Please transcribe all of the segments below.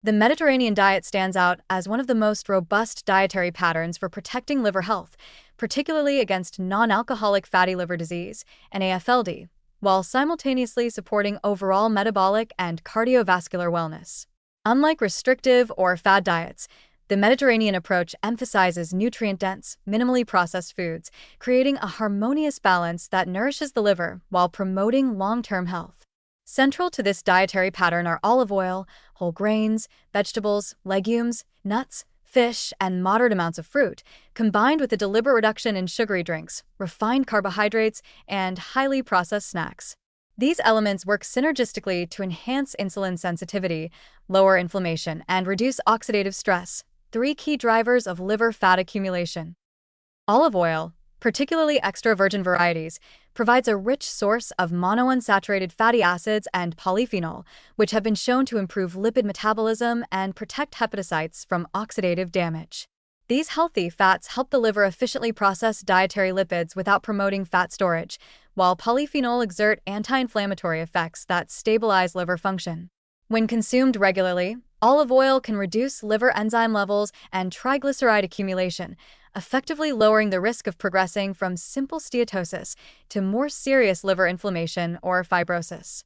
The Mediterranean diet stands out as one of the most robust dietary patterns for protecting liver health, particularly against non-alcoholic fatty liver disease, NAFLD, while simultaneously supporting overall metabolic and cardiovascular wellness. Unlike restrictive or fad diets, the Mediterranean approach emphasizes nutrient-dense, minimally processed foods, creating a harmonious balance that nourishes the liver while promoting long-term health. Central to this dietary pattern are olive oil, whole grains, vegetables, legumes, nuts, fish, and moderate amounts of fruit, combined with a deliberate reduction in sugary drinks, refined carbohydrates, and highly processed snacks. These elements work synergistically to enhance insulin sensitivity, lower inflammation, and reduce oxidative stress, three key drivers of liver fat accumulation. Olive oil, particularly extra virgin varieties, provides a rich source of monounsaturated fatty acids and polyphenol, which have been shown to improve lipid metabolism and protect hepatocytes from oxidative damage. These healthy fats help the liver efficiently process dietary lipids without promoting fat storage, while polyphenol exert anti-inflammatory effects that stabilize liver function. When consumed regularly, olive oil can reduce liver enzyme levels and triglyceride accumulation, effectively lowering the risk of progressing from simple steatosis to more serious liver inflammation or fibrosis.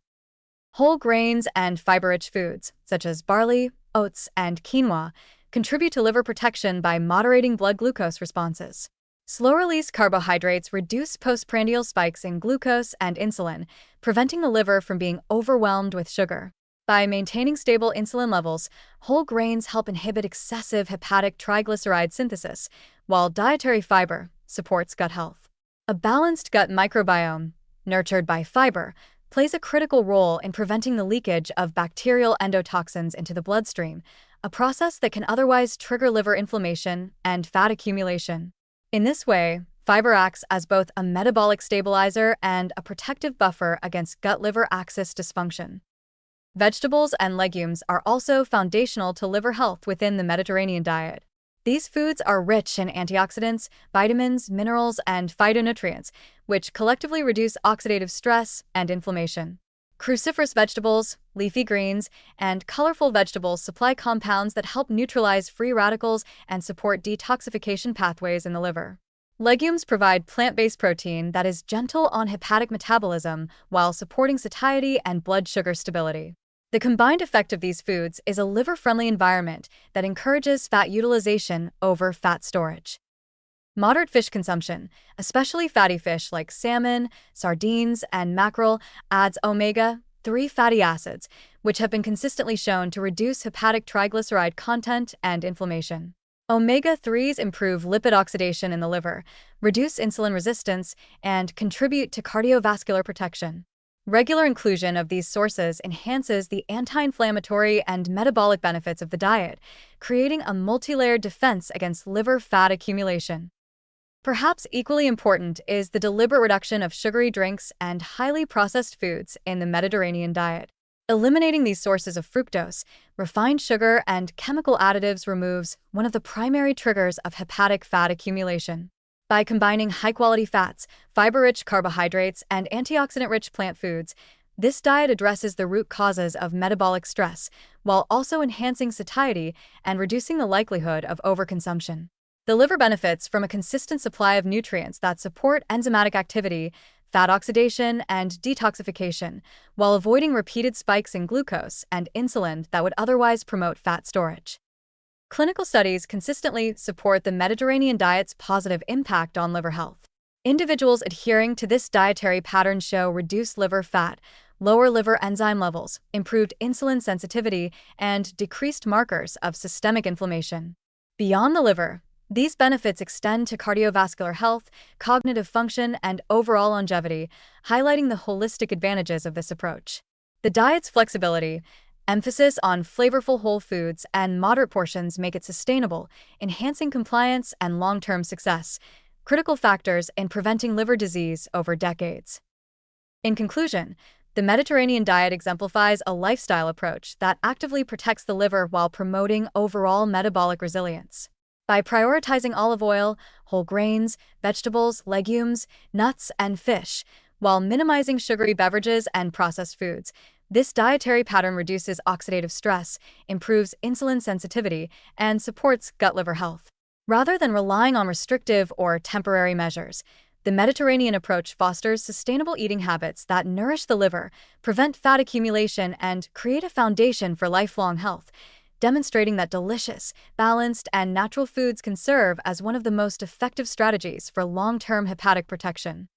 Whole grains and fiber-rich foods, such as barley, oats, and quinoa, contribute to liver protection by moderating blood glucose responses. Slow-release carbohydrates reduce postprandial spikes in glucose and insulin, preventing the liver from being overwhelmed with sugar. By maintaining stable insulin levels, whole grains help inhibit excessive hepatic triglyceride synthesis, while dietary fiber supports gut health. A balanced gut microbiome, nurtured by fiber, plays a critical role in preventing the leakage of bacterial endotoxins into the bloodstream, a process that can otherwise trigger liver inflammation and fat accumulation. In this way, fiber acts as both a metabolic stabilizer and a protective buffer against gut-liver axis dysfunction. Vegetables and legumes are also foundational to liver health within the Mediterranean diet. These foods are rich in antioxidants, vitamins, minerals, and phytonutrients, which collectively reduce oxidative stress and inflammation. Cruciferous vegetables, leafy greens, and colorful vegetables supply compounds that help neutralize free radicals and support detoxification pathways in the liver. Legumes provide plant-based protein that is gentle on hepatic metabolism while supporting satiety and blood sugar stability. The combined effect of these foods is a liver-friendly environment that encourages fat utilization over fat storage. Moderate fish consumption, especially fatty fish like salmon, sardines, and mackerel, adds omega-3 fatty acids, which have been consistently shown to reduce hepatic triglyceride content and inflammation. Omega-3s improve lipid oxidation in the liver, reduce insulin resistance, and contribute to cardiovascular protection. Regular inclusion of these sources enhances the anti-inflammatory and metabolic benefits of the diet, creating a multi-layered defense against liver fat accumulation. Perhaps equally important is the deliberate reduction of sugary drinks and highly processed foods in the Mediterranean diet. Eliminating these sources of fructose, refined sugar, and chemical additives removes one of the primary triggers of hepatic fat accumulation. By combining high-quality fats, fiber-rich carbohydrates, and antioxidant-rich plant foods, this diet addresses the root causes of metabolic stress, while also enhancing satiety and reducing the likelihood of overconsumption. The liver benefits from a consistent supply of nutrients that support enzymatic activity, fat oxidation, and detoxification, while avoiding repeated spikes in glucose and insulin that would otherwise promote fat storage. Clinical studies consistently support the Mediterranean diet's positive impact on liver health. Individuals adhering to this dietary pattern show reduced liver fat, lower liver enzyme levels, improved insulin sensitivity, and decreased markers of systemic inflammation. Beyond the liver, these benefits extend to cardiovascular health, cognitive function, and overall longevity, highlighting the holistic advantages of this approach. The diet's flexibility, emphasis on flavorful whole foods, and moderate portions make it sustainable, enhancing compliance and long-term success, critical factors in preventing liver disease over decades. In conclusion, the Mediterranean diet exemplifies a lifestyle approach that actively protects the liver while promoting overall metabolic resilience. By prioritizing olive oil, whole grains, vegetables, legumes, nuts, and fish, while minimizing sugary beverages and processed foods, This dietary pattern reduces oxidative stress, improves insulin sensitivity, and supports gut-liver health. Rather than relying on restrictive or temporary measures, the Mediterranean approach fosters sustainable eating habits that nourish the liver, prevent fat accumulation, and create a foundation for lifelong health, demonstrating that delicious, balanced, and natural foods can serve as one of the most effective strategies for long-term hepatic protection.